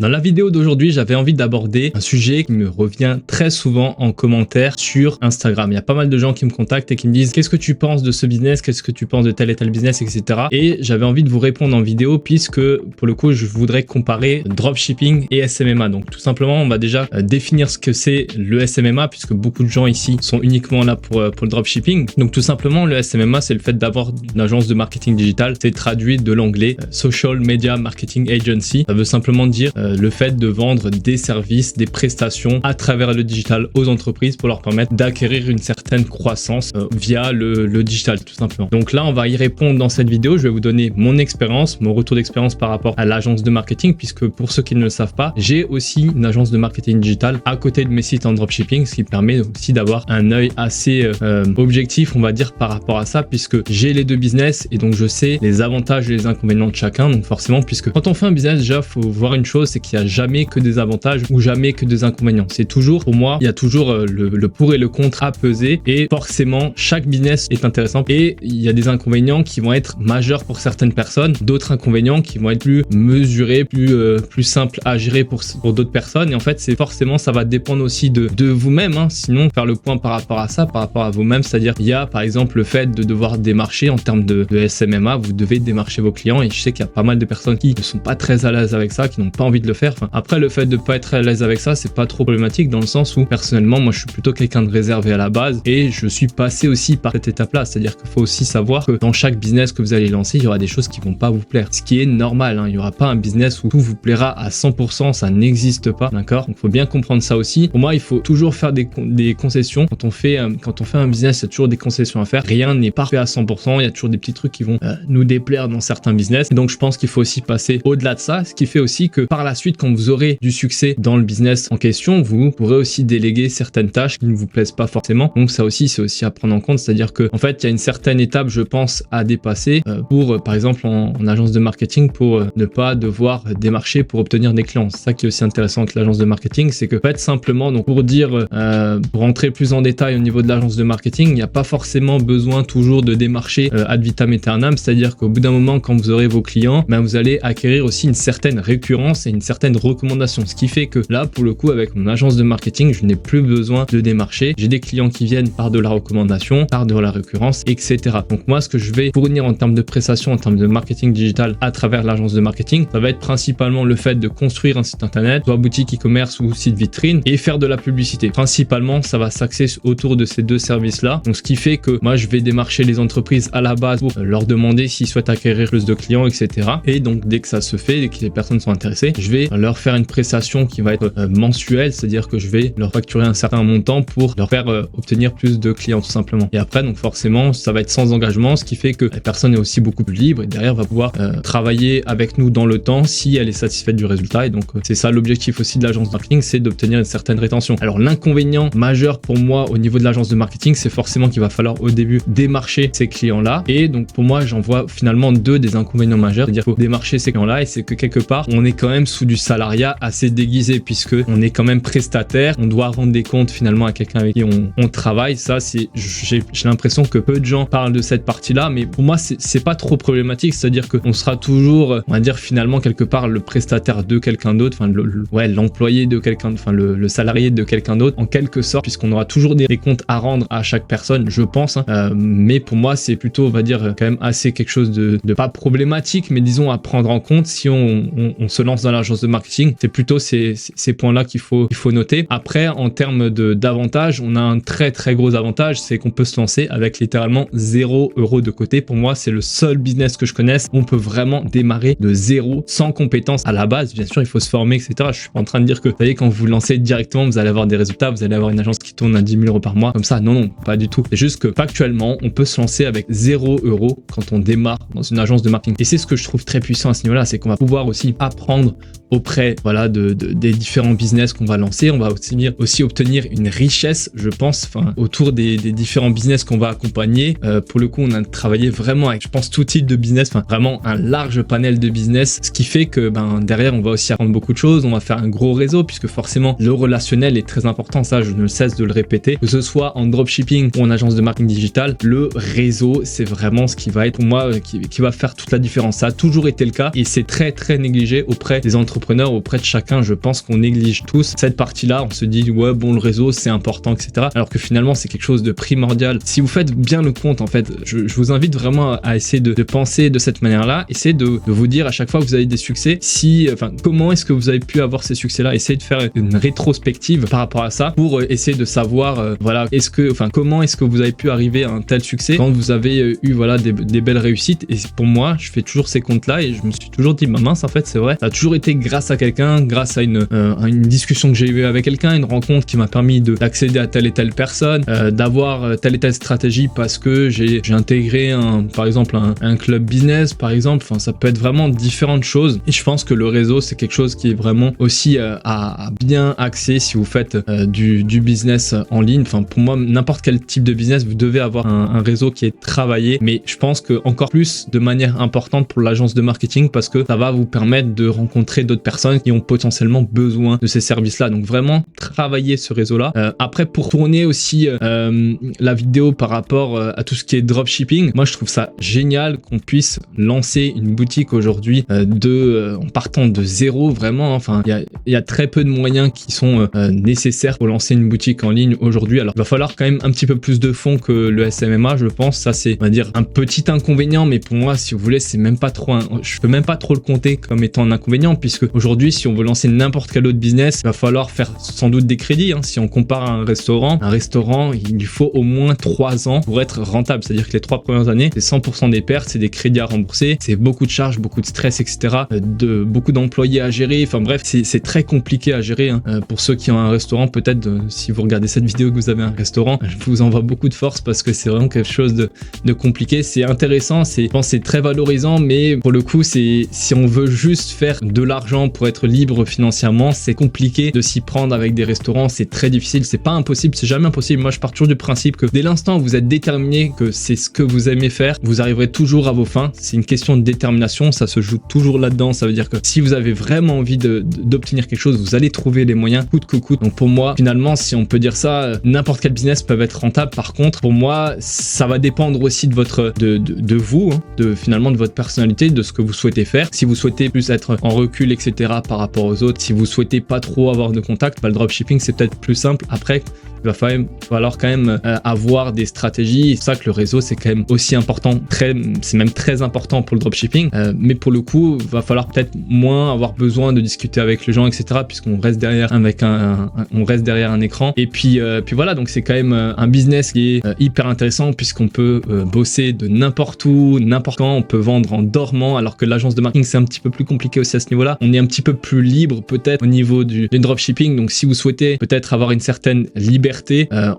Dans la vidéo d'aujourd'hui, j'avais envie d'aborder un sujet qui me revient très souvent en commentaire sur Instagram. Il y a pas mal de gens qui me contactent et qui me disent qu'est-ce que tu penses de ce business, qu'est-ce que tu penses de tel et tel business, etc. Et j'avais envie de vous répondre en vidéo puisque pour le coup, je voudrais comparer dropshipping et SMMA. Donc tout simplement, on va déjà définir ce que c'est le SMMA puisque beaucoup de gens ici sont uniquement là pour le dropshipping. Donc tout simplement, le SMMA, c'est le fait d'avoir une agence de marketing digital. C'est traduit de l'anglais Social Media Marketing Agency. Ça veut simplement dire le fait de vendre des services, des prestations à travers le digital aux entreprises pour leur permettre d'acquérir une certaine croissance via le digital tout simplement. Donc là, on va y répondre dans cette vidéo. Je vais vous donner mon expérience, mon retour d'expérience par rapport à l'agence de marketing puisque pour ceux qui ne le savent pas, j'ai aussi une agence de marketing digital à côté de mes sites en dropshipping, ce qui permet aussi d'avoir un œil assez objectif, on va dire, par rapport à ça puisque j'ai les deux business et donc je sais les avantages et les inconvénients de chacun. Donc forcément, puisque quand on fait un business, déjà, faut voir une chose, c'est qu'il n'y a jamais que des avantages ou jamais que des inconvénients. C'est toujours, pour moi, il y a toujours le pour et le contre à peser et forcément, chaque business est intéressant et il y a des inconvénients qui vont être majeurs pour certaines personnes, d'autres inconvénients qui vont être plus mesurés, plus simples à gérer pour d'autres personnes. Et en fait, c'est forcément, ça va dépendre aussi de vous-même. Hein. Sinon, faire le point par rapport à ça, par rapport à vous-même, c'est-à-dire il y a par exemple le fait de devoir démarcher en termes de SMMA, vous devez démarcher vos clients et je sais qu'il y a pas mal de personnes qui ne sont pas très à l'aise avec ça, qui n'ont pas envie de le faire. Enfin, après, le fait de pas être à l'aise avec ça, c'est pas trop problématique dans le sens où personnellement, moi, je suis plutôt quelqu'un de réservé à la base et je suis passé aussi par cette étape-là. C'est-à-dire qu'il faut aussi savoir que dans chaque business que vous allez lancer, il y aura des choses qui vont pas vous plaire. Ce qui est normal, hein. Il y aura pas un business où tout vous plaira à 100%, ça n'existe pas, d'accord? Donc, faut bien comprendre ça aussi. Pour moi, il faut toujours faire des concessions. Quand on fait un business, il y a toujours des concessions à faire. Rien n'est parfait à 100%. Il y a toujours des petits trucs qui vont nous déplaire dans certains business. Et donc, je pense qu'il faut aussi passer au-delà de ça, ce qui fait aussi que par la suite, quand vous aurez du succès dans le business en question, vous pourrez aussi déléguer certaines tâches qui ne vous plaisent pas forcément. Donc ça aussi, c'est aussi à prendre en compte. C'est-à-dire que en fait, il y a une certaine étape, je pense, à dépasser pour, par exemple, en agence de marketing, pour ne pas devoir démarcher pour obtenir des clients. C'est ça qui est aussi intéressant avec l'agence de marketing, c'est que en fait, simplement, donc pour dire, pour rentrer plus en détail au niveau de l'agence de marketing, il n'y a pas forcément besoin toujours de démarcher ad vitam aeternam. C'est-à-dire qu'au bout d'un moment, quand vous aurez vos clients, ben, vous allez acquérir aussi une certaine récurrence et une certaine recommandation. Ce qui fait que là, pour le coup, avec mon agence de marketing, je n'ai plus besoin de démarcher. J'ai des clients qui viennent par de la recommandation, par de la récurrence, etc. Donc moi, ce que je vais fournir en termes de prestations, en termes de marketing digital à travers l'agence de marketing, ça va être principalement le fait de construire un site internet, soit boutique e-commerce ou site vitrine, et faire de la publicité. Principalement, ça va s'axer autour de ces deux services-là. Donc ce qui fait que moi, je vais démarcher les entreprises à la base pour leur demander s'ils souhaitent acquérir plus de clients, etc. Et donc dès que ça se fait, dès que les personnes sont intéressées, je vais leur faire une prestation qui va être mensuelle, c'est-à-dire que je vais leur facturer un certain montant pour leur faire obtenir plus de clients tout simplement. Et après, donc forcément, ça va être sans engagement, ce qui fait que la personne est aussi beaucoup plus libre et derrière va pouvoir travailler avec nous dans le temps si elle est satisfaite du résultat. Et donc c'est ça l'objectif aussi de l'agence de marketing, c'est d'obtenir une certaine rétention. Alors l'inconvénient majeur pour moi au niveau de l'agence de marketing, c'est forcément qu'il va falloir au début démarcher ces clients-là. Et donc pour moi, j'en vois finalement deux des inconvénients majeurs, c'est-à-dire qu'il faut démarcher ces clients-là et c'est que quelque part, on est quand même sous du salariat assez déguisé puisque on est quand même prestataire, on doit rendre des comptes finalement à quelqu'un avec qui on travaille. Ça, j'ai l'impression que peu de gens parlent de cette partie-là, mais pour moi, c'est pas trop problématique, c'est-à-dire qu'on sera toujours, on va dire finalement quelque part le prestataire de quelqu'un d'autre, enfin l'employé de quelqu'un, enfin le salarié de quelqu'un d'autre en quelque sorte, puisqu'on aura toujours des comptes à rendre à chaque personne, je pense. Hein. Mais pour moi, c'est plutôt, on va dire quand même assez quelque chose de pas problématique, mais disons à prendre en compte si on se lance dans l'agence de marketing. C'est plutôt ces points-là qu'il faut noter. Après, en termes d'avantages, on a un très très gros avantage, c'est qu'on peut se lancer avec littéralement 0 € de côté. Pour moi, c'est le seul business que je connaisse où on peut vraiment démarrer de zéro, sans compétences à la base. Bien sûr, il faut se former, etc. Je suis pas en train de dire que, vous savez, quand vous lancez directement, vous allez avoir des résultats, vous allez avoir une agence qui tourne à 10 000 € par mois. Comme ça, non, pas du tout. C'est juste que factuellement, on peut se lancer avec 0 € quand on démarre dans une agence de marketing. Et c'est ce que je trouve très puissant à ce niveau-là, c'est qu'on va pouvoir aussi apprendre auprès des différents business qu'on va lancer. On va aussi obtenir une richesse, je pense, autour des différents business qu'on va accompagner. Pour le coup, on a travaillé vraiment avec, je pense, tout type de business, vraiment un large panel de business, ce qui fait que derrière, on va aussi apprendre beaucoup de choses. On va faire un gros réseau puisque forcément, le relationnel est très important. Ça, je ne cesse de le répéter. Que ce soit en dropshipping ou en agence de marketing digital, le réseau, c'est vraiment ce qui va être pour moi, qui va faire toute la différence. Ça a toujours été le cas et c'est très, très négligé auprès des entreprises entrepreneurs, auprès de chacun, je pense qu'on néglige tous cette partie-là. On se dit ouais bon, le réseau c'est important, etc. Alors que finalement c'est quelque chose de primordial. Si vous faites bien le compte, en fait, je vous invite vraiment à essayer de penser de cette manière-là. Essayez de vous dire à chaque fois que vous avez des succès, comment est-ce que vous avez pu avoir ces succès-là. Essayez de faire une rétrospective par rapport à ça pour essayer de savoir comment est-ce que vous avez pu arriver à un tel succès quand vous avez eu des belles réussites. Et pour moi, je fais toujours ces comptes-là et je me suis toujours dit mince, en fait c'est vrai, ça a toujours été grâce à quelqu'un, grâce à une discussion que j'ai eue avec quelqu'un, une rencontre qui m'a permis d'accéder à telle et telle personne, d'avoir telle et telle stratégie parce que j'ai intégré par exemple un club business par exemple. Enfin, ça peut être vraiment différentes choses et je pense que le réseau c'est quelque chose qui est vraiment aussi à bien axer si vous faites du business en ligne. Enfin, pour moi, n'importe quel type de business, vous devez avoir un réseau qui est travaillé, mais je pense que encore plus de manière importante pour l'agence de marketing parce que ça va vous permettre de rencontrer d'autres personnes qui ont potentiellement besoin de ces services-là. Donc vraiment travailler ce réseau-là. Après, pour tourner aussi la vidéo par rapport à tout ce qui est dropshipping, moi je trouve ça génial qu'on puisse lancer une boutique aujourd'hui en partant de zéro, vraiment. Enfin, il y a très peu de moyens qui sont nécessaires pour lancer une boutique en ligne aujourd'hui. Alors il va falloir quand même un petit peu plus de fonds que le SMMA, je pense. Ça c'est, on va dire, un petit inconvénient, mais pour moi, si vous voulez, c'est même pas trop je peux même pas trop le compter comme étant un inconvénient, puisque aujourd'hui, si on veut lancer n'importe quel autre business, il va falloir faire sans doute des crédits. Si on compare à un restaurant, il lui faut au moins 3 ans pour être rentable. C'est-à-dire que les 3 premières années, c'est 100% des pertes, c'est des crédits à rembourser, c'est beaucoup de charges, beaucoup de stress, etc. Beaucoup d'employés à gérer. Enfin bref, c'est très compliqué à gérer. Pour ceux qui ont un restaurant, peut-être si vous regardez cette vidéo que vous avez un restaurant, je vous envoie beaucoup de force parce que c'est vraiment quelque chose de compliqué. C'est intéressant, je pense que c'est très valorisant, mais pour le coup, si on veut juste faire de l'argent pour être libre financièrement, c'est compliqué de s'y prendre avec des restaurants. C'est très difficile, c'est pas impossible, c'est jamais impossible. Moi, je pars toujours du principe que dès l'instant où vous êtes déterminé que c'est ce que vous aimez faire, vous arriverez toujours à vos fins. C'est une question de détermination, ça se joue toujours là-dedans. Ça veut dire que si vous avez vraiment envie d'obtenir quelque chose, vous allez trouver les moyens coûte que coûte. Donc pour moi, finalement, si on peut dire ça, n'importe quel business peut être rentable. Par contre, pour moi, ça va dépendre aussi de vous, finalement de votre personnalité, de ce que vous souhaitez faire. Si vous souhaitez plus être en recul, etc. par rapport aux autres, si vous souhaitez pas trop avoir de contact, le dropshipping c'est peut-être plus simple. Après, il va falloir quand même avoir des stratégies. C'est ça que le réseau c'est quand même aussi important, c'est même très important pour le dropshipping, mais pour le coup il va falloir peut-être moins avoir besoin de discuter avec les gens, etc. puisqu'on reste derrière on reste derrière un écran. Et puis voilà, donc c'est quand même un business qui est hyper intéressant puisqu'on peut bosser de n'importe où, n'importe quand, on peut vendre en dormant, alors que l'agence de marketing c'est un petit peu plus compliqué aussi à ce niveau-là. On est un petit peu plus libre peut-être au niveau du dropshipping. Donc si vous souhaitez peut-être avoir une certaine liberté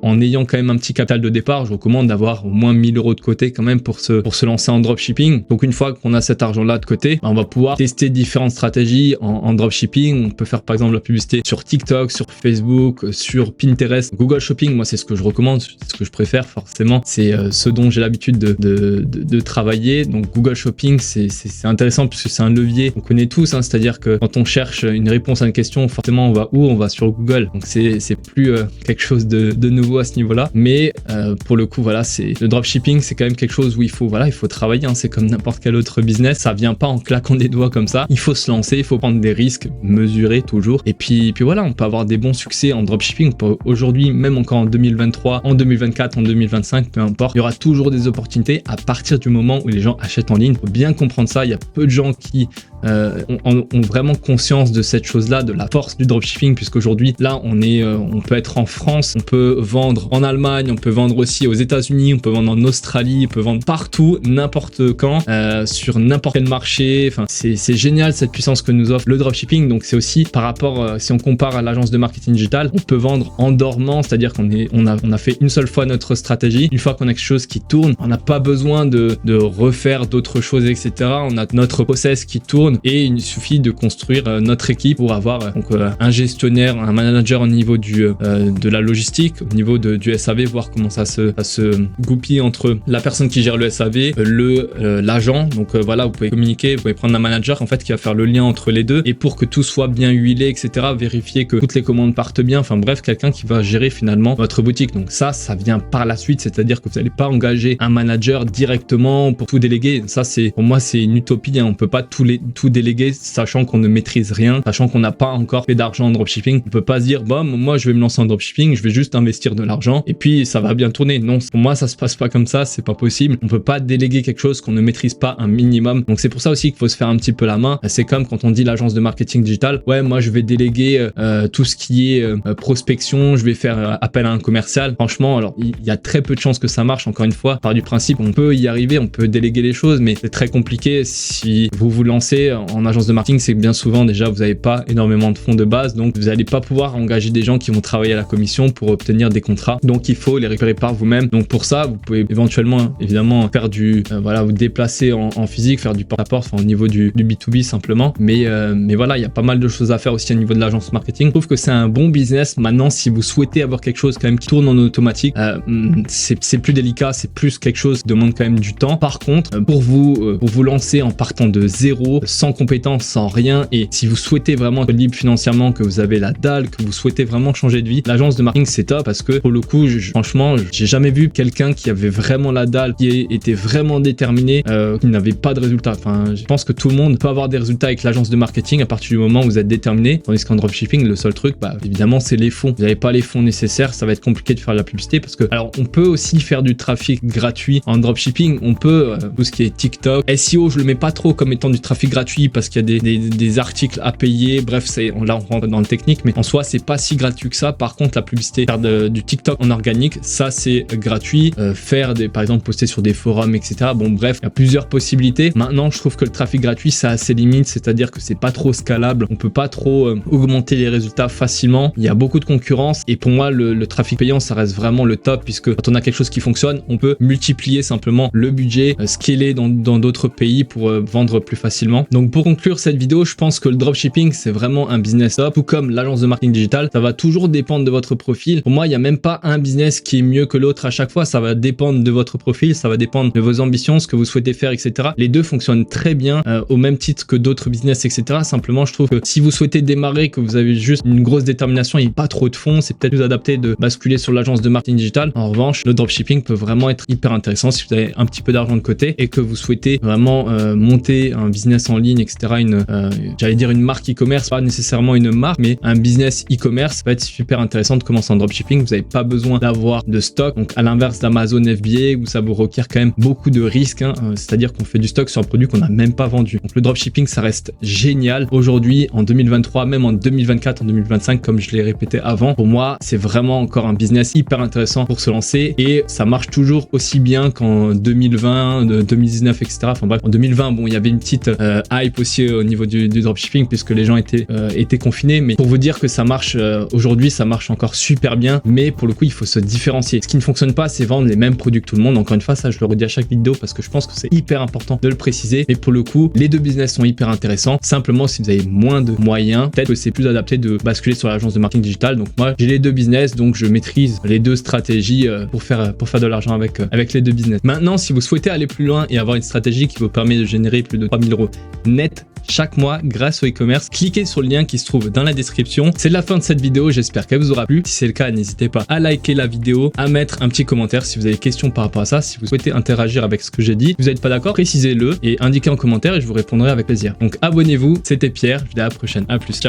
en ayant quand même un petit capital de départ, je recommande d'avoir au moins 1000 € de côté quand même pour se lancer en dropshipping. Donc une fois qu'on a cet argent-là de côté, on va pouvoir tester différentes stratégies en dropshipping. On peut faire par exemple la publicité sur TikTok, sur Facebook, sur Pinterest, Google Shopping. Moi c'est ce que je recommande, c'est ce que je préfère forcément. C'est ce dont j'ai l'habitude de travailler. Donc Google Shopping c'est intéressant puisque c'est un levier qu'on connaît tous, c'est-à-dire que quand on cherche une réponse à une question, forcément on va où? On va sur Google. Donc c'est plus quelque chose de nouveau à ce niveau-là, mais pour le coup voilà, le dropshipping c'est quand même quelque chose où il faut travailler, c'est comme n'importe quel autre business, ça vient pas en claquant des doigts comme ça, il faut se lancer, il faut prendre des risques, mesurer toujours, et puis voilà, on peut avoir des bons succès en dropshipping. Aujourd'hui, même encore en 2023, en 2024, en 2025, peu importe, il y aura toujours des opportunités à partir du moment où les gens achètent en ligne. Il faut bien comprendre ça, il y a peu de gens qui ont vraiment conscience de cette chose-là, de la force du dropshipping, puisqu'aujourd'hui là on peut être en France, on peut vendre en Allemagne, on peut vendre aussi aux États-Unis, on peut vendre en Australie, on peut vendre partout, n'importe quand, sur n'importe quel marché. Enfin, c'est génial cette puissance que nous offre le dropshipping. Donc c'est aussi par rapport, si on compare à l'agence de marketing digital, on peut vendre en dormant, c'est-à-dire on a fait une seule fois notre stratégie. Une fois qu'on a quelque chose qui tourne, on n'a pas besoin de refaire d'autres choses, etc. On a notre process qui tourne et il suffit de construire notre équipe pour avoir un gestionnaire, un manager au niveau de la logistique, au niveau du SAV, voir comment ça se goupille entre la personne qui gère le SAV, l'agent. Donc voilà, vous pouvez communiquer, vous pouvez prendre un manager en fait qui va faire le lien entre les deux, et pour que tout soit bien huilé, etc., vérifier que toutes les commandes partent bien. Enfin bref, quelqu'un qui va gérer finalement votre boutique. Donc ça vient par la suite, c'est-à-dire que vous n'allez pas engager un manager directement pour tout déléguer. Ça pour moi c'est une utopie, on peut pas tous tout déléguer, sachant qu'on ne maîtrise rien, sachant qu'on n'a pas encore fait d'argent en dropshipping. On peut pas se dire, bon, moi je vais me lancer en dropshipping, je vais juste investir de l'argent et puis ça va bien tourner. Non, pour moi ça se passe pas comme ça, c'est pas possible. On peut pas déléguer quelque chose qu'on ne maîtrise pas un minimum. Donc c'est pour ça aussi qu'il faut se faire un petit peu la main. C'est comme quand on dit l'agence de marketing digital, ouais, moi je vais déléguer tout ce qui est prospection, je vais faire appel à un commercial. Franchement, alors il y a très peu de chances que ça marche. Encore une fois, par du principe, on peut y arriver, on peut déléguer les choses, mais c'est très compliqué. Si vous vous lancez en agence de marketing, c'est que bien souvent déjà vous n'avez pas énormément de fonds de base, donc vous n'allez pas pouvoir engager des gens qui vont travailler à la commission pour obtenir des contrats. Donc il faut les récupérer par vous-même. Donc pour ça, vous pouvez éventuellement, évidemment, faire du, voilà, vous déplacer en physique, faire du porte-à-porte, enfin, au niveau du B2B simplement. Mais voilà, il y a pas mal de choses à faire aussi au niveau de l'agence marketing. Je trouve que c'est un bon business. Maintenant, si vous souhaitez avoir quelque chose quand même qui tourne en automatique, c'est plus délicat, c'est plus quelque chose qui demande quand même du temps. Par contre, pour vous lancer en partant de zéro, sans compétences, sans rien, et si vous souhaitez vraiment être libre financièrement, que vous avez la dalle, que vous souhaitez vraiment changer de vie, l'agence de marketing c'est top parce que pour le coup, franchement, j'ai jamais vu quelqu'un qui avait vraiment la dalle, qui était vraiment déterminé, qui n'avait pas de résultats. Enfin, je pense que tout le monde peut avoir des résultats avec l'agence de marketing à partir du moment où vous êtes déterminé. Tandis qu'en dropshipping, le seul truc, bah évidemment, c'est les fonds. Vous n'avez pas les fonds nécessaires, ça va être compliqué de faire de la publicité parce que, alors, on peut aussi faire du trafic gratuit en dropshipping. On peut tout ce qui est TikTok, SEO, je le mets pas trop comme étant du trafic gratuit parce qu'il y a des articles à payer. Bref, là on rentre dans le technique, mais en soi c'est pas si gratuit que ça. Par contre, la publicité, faire du TikTok en organique, ça c'est gratuit. Faire par exemple poster sur des forums, etc. Bon bref, il y a plusieurs possibilités. Maintenant, je trouve que le trafic gratuit ça a ses limites, c'est-à-dire que c'est pas trop scalable. On peut pas trop augmenter les résultats facilement. Il y a beaucoup de concurrence et pour moi le trafic payant ça reste vraiment le top puisque quand on a quelque chose qui fonctionne, on peut multiplier simplement le budget, scaler dans d'autres pays pour vendre plus facilement. Donc pour conclure cette vidéo, je pense que le dropshipping c'est vraiment un business top, tout comme l'agence de marketing digital. Ça va toujours dépendre de votre profil. Pour moi, il n'y a même pas un business qui est mieux que l'autre à chaque fois. Ça va dépendre de votre profil, ça va dépendre de vos ambitions, ce que vous souhaitez faire, etc. Les deux fonctionnent très bien au même titre que d'autres business, etc. Simplement, je trouve que si vous souhaitez démarrer, que vous avez juste une grosse détermination et pas trop de fonds, c'est peut-être plus adapté de basculer sur l'agence de marketing digital. En revanche, le dropshipping peut vraiment être hyper intéressant si vous avez un petit peu d'argent de côté et que vous souhaitez vraiment monter un business en ligne, etc. J'allais dire une marque e-commerce, pas nécessairement une marque, mais un business e-commerce, ça va être super intéressant de commencer en dropshipping. Vous n'avez pas besoin d'avoir de stock. Donc à l'inverse d'Amazon FBA où ça vous requiert quand même beaucoup de risques, c'est-à-dire qu'on fait du stock sur un produit qu'on n'a même pas vendu. Donc le dropshipping, ça reste génial. Aujourd'hui, en 2023, même en 2024, en 2025, comme je l'ai répété avant, pour moi, c'est vraiment encore un business hyper intéressant pour se lancer et ça marche toujours aussi bien qu'en 2020, 2019, etc. Enfin bref, en 2020, bon, il y avait une petite hype aussi au niveau du dropshipping puisque les gens étaient confinés, mais pour vous dire que ça marche aujourd'hui, ça marche encore super bien, mais pour le coup, il faut se différencier. Ce qui ne fonctionne pas, c'est vendre les mêmes produits que tout le monde. Encore une fois, ça, je le redis à chaque vidéo parce que je pense que c'est hyper important de le préciser, mais pour le coup, les deux business sont hyper intéressants. Simplement, si vous avez moins de moyens, peut-être que c'est plus adapté de basculer sur l'agence de marketing digital. Donc moi, j'ai les deux business, donc je maîtrise les deux stratégies pour faire de l'argent avec les deux business. Maintenant, si vous souhaitez aller plus loin et avoir une stratégie qui vous permet de générer plus de 3000 € net chaque mois grâce au e-commerce, cliquez sur le lien qui se trouve dans la description. C'est la fin de cette vidéo, j'espère qu'elle vous aura plu. Si c'est le cas, n'hésitez pas à liker la vidéo, à mettre un petit commentaire si vous avez des questions par rapport à ça, si vous souhaitez interagir avec ce que j'ai dit. Si vous n'êtes pas d'accord, précisez-le et indiquez en commentaire et je vous répondrai avec plaisir. Donc abonnez-vous, c'était Pierre, je vous dis à la prochaine, à plus, ciao.